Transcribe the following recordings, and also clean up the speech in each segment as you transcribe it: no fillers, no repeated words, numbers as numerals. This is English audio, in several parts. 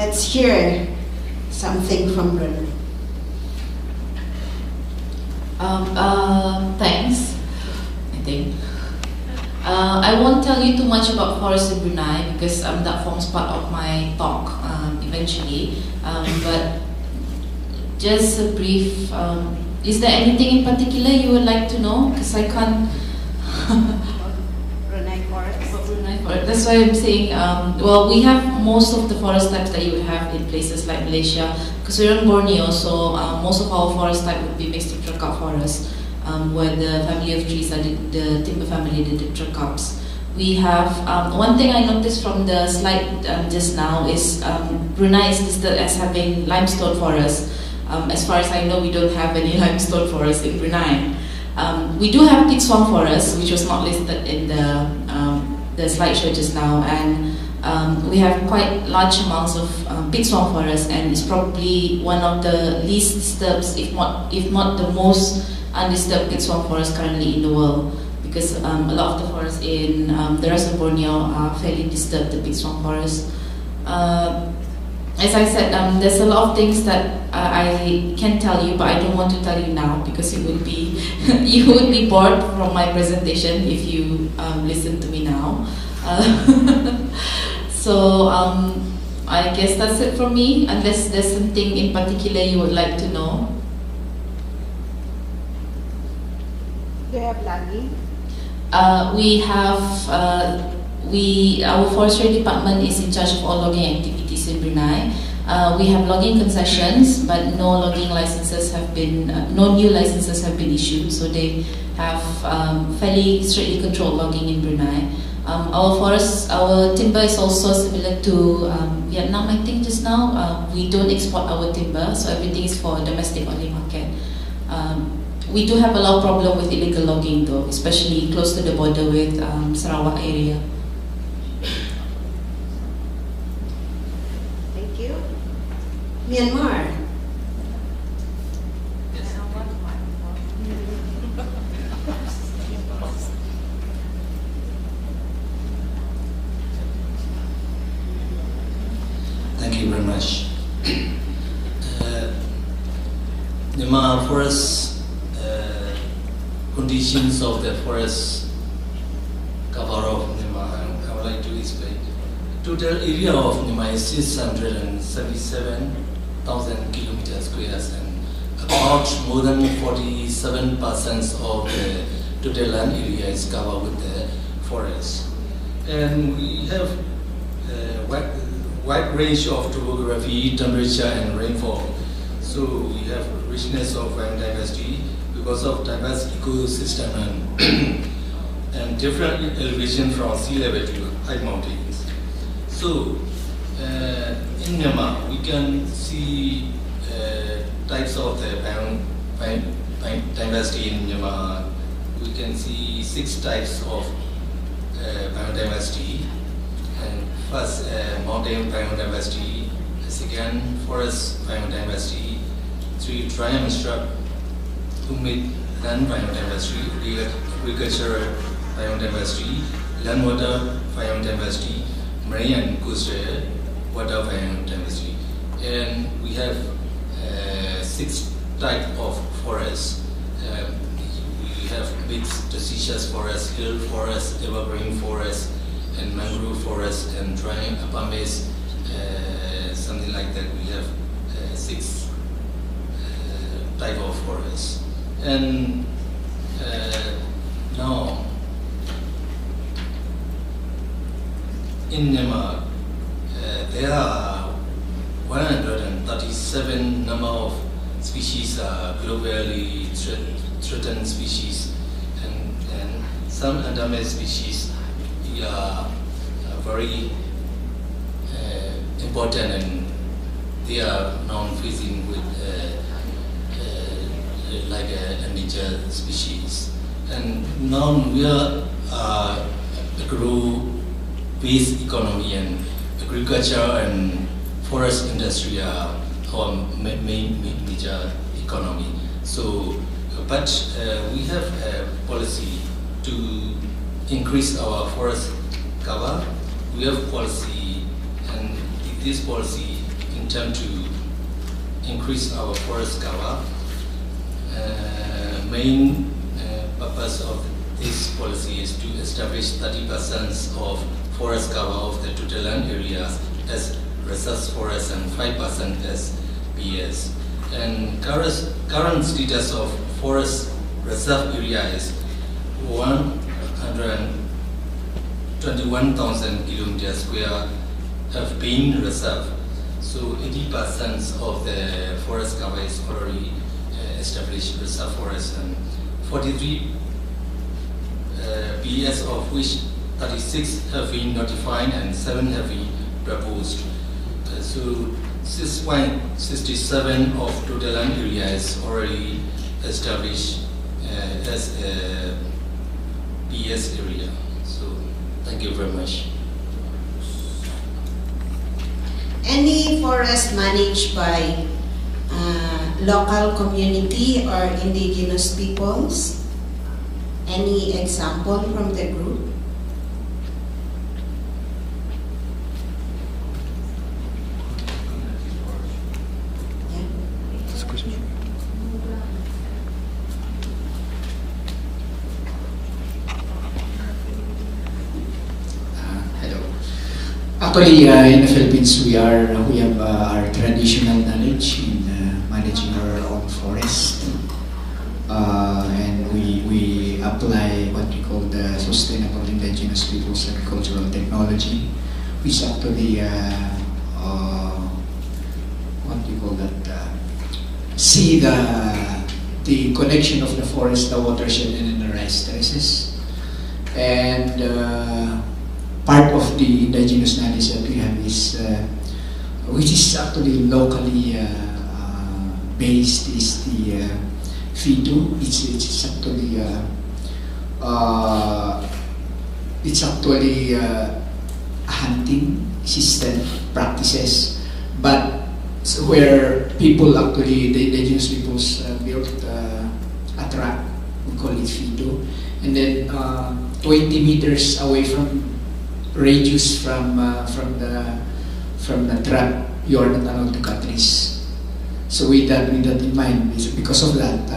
let's hear something from Brunei. Thanks, I think. I won't tell you too much about forests in Brunei because that forms part of my talk eventually. But just a brief, is there anything in particular you would like to know? Because I can't... Brunei forests. Brunei forest. That's why I'm saying, well, we have most of the forest types that you would have in places like Malaysia, because we're in Borneo, so most of our forest type would be mixed intracut forest, where the family of trees are the timber family, the tetracarps. We have, one thing I noticed from the slide just now is Brunei is listed as having limestone forest. As far as I know, we don't have any limestone forest in Brunei. We do have peat swamp forest, which was not listed in the slideshow just now, and we have quite large amounts of peat swamp forest, and it's probably one of the least disturbed, if not the most undisturbed peat swamp forest currently in the world, because a lot of the forests in the rest of Borneo are fairly disturbed, the peat swamp forest. As I said, there's a lot of things that I can tell you, but I don't want to tell you now because it would be you would be bored from my presentation if you listen to me now. So I guess that's it from me, unless there's something in particular you would like to know. Do you have logging? We have, our forestry department is in charge of all logging activities in Brunei. We have logging concessions, but no logging licenses have been, no new licenses have been issued, so they have fairly strictly controlled logging in Brunei. Our forests, our timber is also similar to Vietnam, I think just now. We don't export our timber, so everything is for domestic only market. We do have a lot of problem with illegal logging though, especially close to the border with Sarawak area. Thank you. Myanmar. Thank you very much. Myanmar forest conditions of the forest cover of Myanmar, I would like to explain. Total area of Myanmar is 677,000 kilometers squares, and about more than 47% of the total land area is covered with the forest. And we have a wide range of topography, temperature, and rainfall. So we have richness of biodiversity because of diverse ecosystem and different elevation from sea level to high mountains. So in Myanmar, we can see types of the biodiversity in Myanmar. We can see 6 types of biodiversity. And first, mountain biodiversity. Second, forest biodiversity. 3, dry and shrub, humid land biodiversity, agricultural biodiversity, land water biodiversity, marine and coastal water biodiversity. And we have 6 types of forests. We have mixed deciduous forest, hill forest, evergreen forest, and mangrove forest, and dry apames, something like that. We have 6 type of forests. And now in Myanmar, there are 137 number of species are globally threatened species, and some endemic species are very important, and they are non-facing with like an endangered species. And now we are agro-based economy, and agriculture and forest industry are our main major economy. So, but we have a policy to increase our forest cover. We have policy, and this policy intend to increase our forest cover. Main purpose of this policy is to establish 30% of forest cover of the total land areas as reserve forest and 5% as PS. And current status of forest reserve area is 121,000 kilometers square have been reserved. So 80% of the forest cover is already established reserve forest, and 43 PS of which 36 have been notified and 7 have been proposed. So 6.67 of total land area is already established as a PS area. So thank you very much. Any forest managed by local community or indigenous peoples? Any example from the group? Actually, in the Philippines, we have our traditional knowledge in managing our own forest, and we apply what we call the sustainable indigenous peoples agricultural technology, which actually what do you call that? See the connection of the forest, the watershed, and the rice terraces, and part of the indigenous knowledge that we have is, which is actually locally based, is the FIDO. It's actually hunting system practices, but where people actually, the indigenous peoples built a track, we call it FIDO, and then 20 meters away from radius from the trap, you are not allowed to cut trees. So with that in mind, because of that,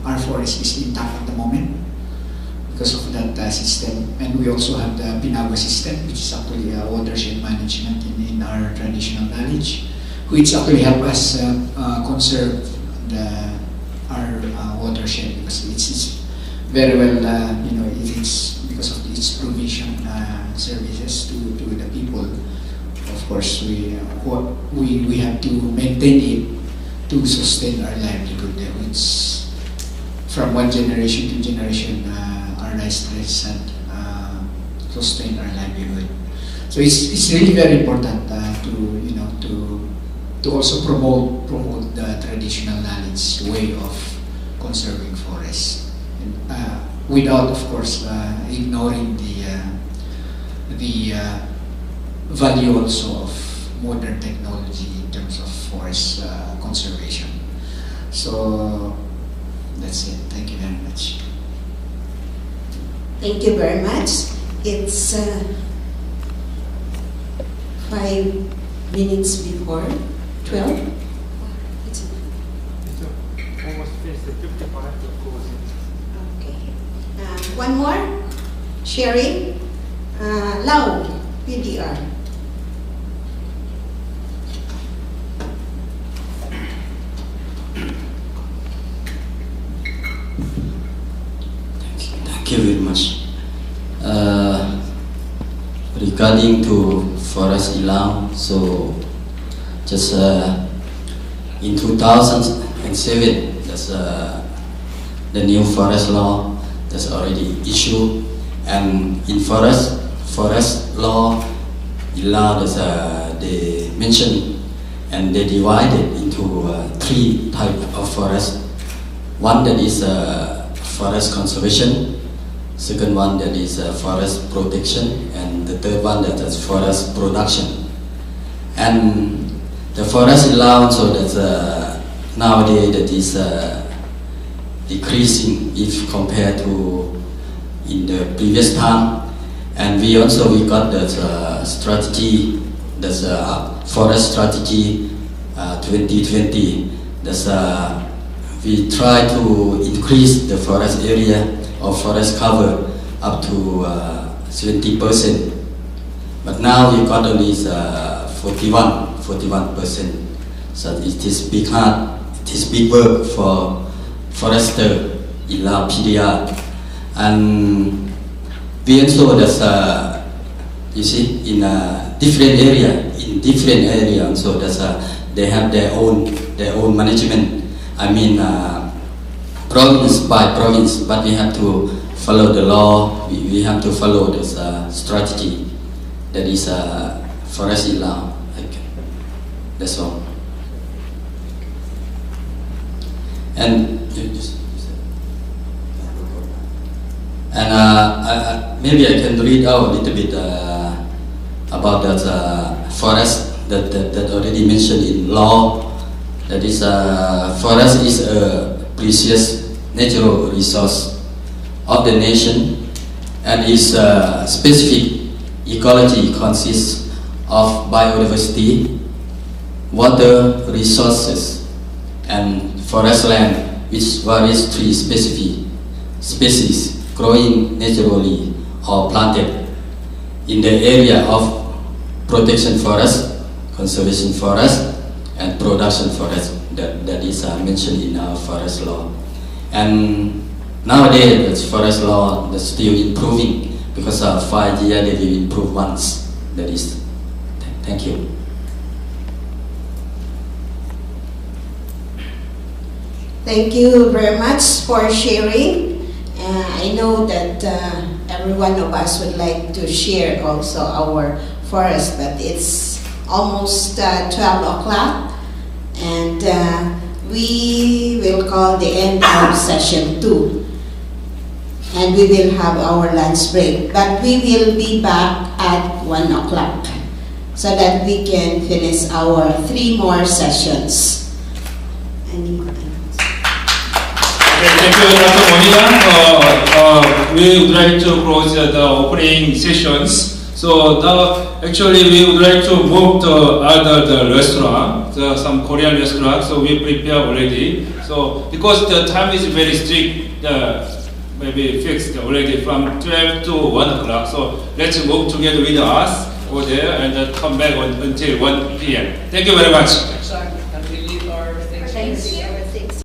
our forest is intact at the moment because of that system. And we also have the Pinagua system, which is actually a watershed management in our traditional knowledge, which actually help us conserve our watershed, because it's very well, it's because of its provision services to the people. Of course, we have to maintain it to sustain our livelihood. It's from one generation to generation, our rice threads and sustain our livelihood. So it's really very important to also promote the traditional knowledge way of conserving forests, without, of course, ignoring the value also of modern technology in terms of forest conservation. So that's it. Thank you very much. Thank you very much. It's 5 minutes before 12. It's almost finished the 55 to close it. okay. One more sharing. Lau, PDR. Thank you very much. Regarding to forest Ilang, so just in 2007, there's the new forest law that's already issued, and in forest law, Ilang they mentioned and they divided into 3 types of forest. One that is forest conservation, second one that is forest protection, and the third one that is forest production. And the forest allowance, so that's nowadays that is decreasing if compared to in the previous time. And we got that strategy, that's a forest strategy 2020. That's, we try to increase the forest area or forest cover up to 70%. But now we got only 41%. So it is big work for forester in Lao PDR. And we also, that's, you see, in different area, so that's, they have their own management. I mean, province by province, but we have to follow the law. We have to follow this strategy that is forest in Lao. That's all. And maybe I can read out a little bit about that forest that already mentioned in law. That is, forest is a precious natural resource of the nation, and its specific ecology consists of biodiversity, water resources, and forest land, which varies tree species growing naturally or planted in the area of protection forest, conservation forest, and production forest that is mentioned in our forest law. And nowadays, the forest law is still improving because 5 years they will improve once. That is. Thank you. Thank you very much for sharing. I know that every one of us would like to share also our forest, but it's almost 12 o'clock, and we will call the end of session 2, and we will have our lunch break, but we will be back at 1 o'clock so that we can finish our 3 more sessions. Thank you, Dr. Monica. We would like to close the opening sessions. So actually we would like to move to other restaurant, some Korean restaurant. So we prepare already. So because the time is very strict, maybe fixed already from 12 to 1 o'clock. So let's move together with us over there and come back until 1 p.m. Thank you very much.